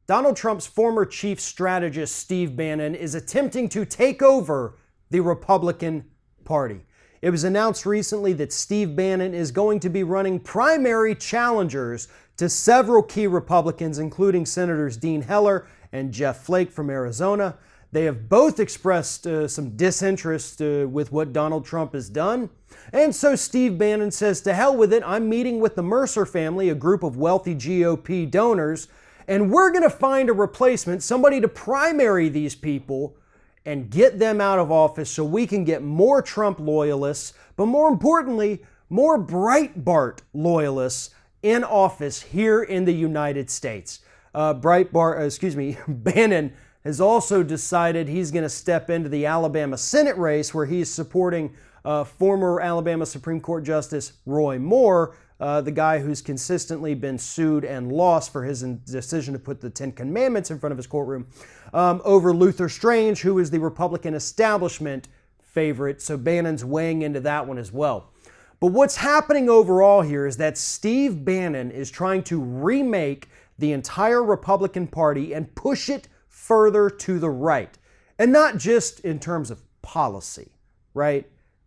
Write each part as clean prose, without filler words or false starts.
Donald Trump's former chief strategist, Steve Bannon, is attempting to take over the Republican Party. It was announced recently that Steve Bannon is going to be running primary challengers to several key Republicans, including Senators Dean Heller and Jeff Flake from Arizona. They have both expressed some disinterest with what Donald Trump has done. And so Steve Bannon says, to hell with it, I'm meeting with the Mercer family, a group of wealthy GOP donors, and we're going to find a replacement, somebody to primary these people and get them out of office so we can get more Trump loyalists, but more importantly, more Breitbart loyalists in office here in the United States. Bannon has also decided he's going to step into the Alabama Senate race where he's supporting former Alabama Supreme Court Justice Roy Moore, the guy who's consistently been sued and lost for his decision to put the Ten Commandments in front of his courtroom, over Luther Strange, who is the Republican establishment favorite. So Bannon's weighing into that one as well. But what's happening overall here is that Steve Bannon is trying to remake the entire Republican Party and push it further to the right. And not just in terms of policy, right?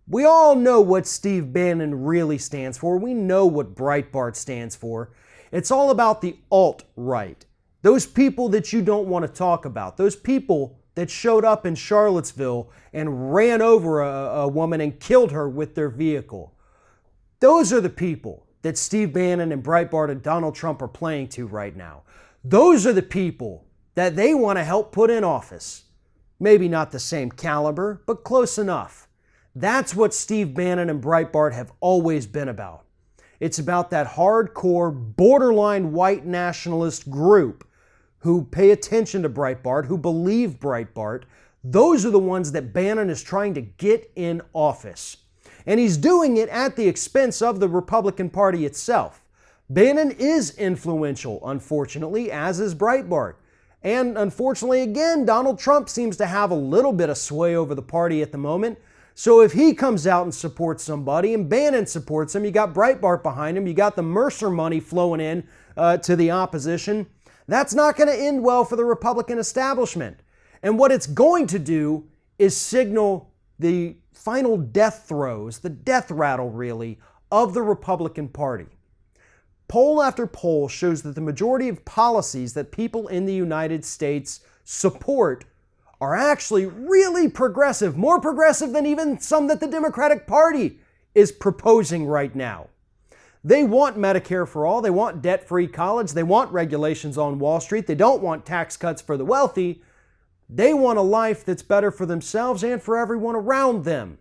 We all know what Steve Bannon really stands for. We know what Breitbart stands for. It's all about the alt-right. Those people that you don't want to talk about. Those people that showed up in Charlottesville and ran over a woman and killed her with their vehicle. Those are the people that Steve Bannon and Breitbart and Donald Trump are playing to right now. Those are the people that they want to help put in office. Maybe not the same caliber, but close enough. That's what Steve Bannon and Breitbart have always been about. It's about that hardcore, borderline white nationalist group who pay attention to Breitbart, who believe Breitbart. Those are the ones that Bannon is trying to get in office. And he's doing it at the expense of the Republican Party itself. Bannon is influential, unfortunately, as is Breitbart. And unfortunately, again, Donald Trump seems to have a little bit of sway over the party at the moment. So if he comes out and supports somebody and Bannon supports him, you got Breitbart behind him, you got the Mercer money flowing in to the opposition, that's not going to end well for the Republican establishment. And what it's going to do is signal the final death throes, the death rattle really, of the Republican Party. Poll after poll shows that the majority of policies that people in the United States support are actually really progressive, more progressive than even some that the Democratic Party is proposing right now. They want Medicare for all, they want debt-free college, they want regulations on Wall Street, they don't want tax cuts for the wealthy. They want a life that's better for themselves and for everyone around them.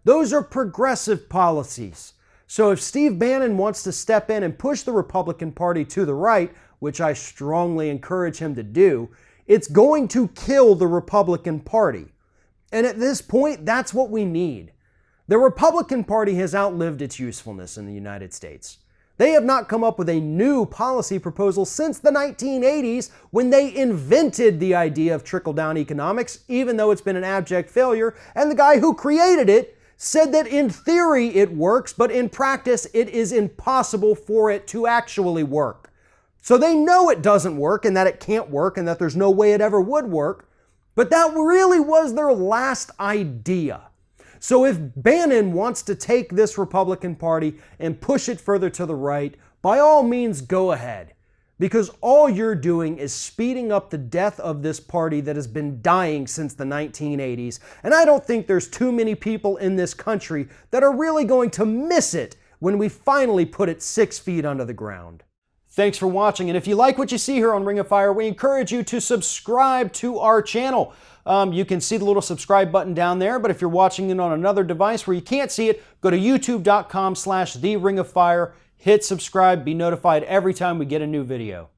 Those are progressive policies. So if Steve Bannon wants to step in and push the Republican Party to the right, which I strongly encourage him to do, it's going to kill the Republican Party. And at this point, that's what we need. The Republican Party has outlived its usefulness in the United States. They have not come up with a new policy proposal since the 1980s when they invented the idea of trickle-down economics, even though it's been an abject failure. And the guy who created it said that in theory it works, but in practice it is impossible for it to actually work. So they know it doesn't work and that it can't work and that there's no way it ever would work, but that really was their last idea. So if Bannon wants to take this Republican Party and push it further to the right, by all means go ahead, because all you're doing is speeding up the death of this party that has been dying since the 1980s. And I don't think there's too many people in this country that are really going to miss it when we finally put it 6 feet under the ground. Thanks for watching, and if you like what you see here on Ring of Fire, we encourage you to subscribe to our channel. You can see the little subscribe button down there, but if you're watching it on another device where you can't see it, go to youtube.com/TheRingOfFire, hit subscribe, be notified every time we get a new video.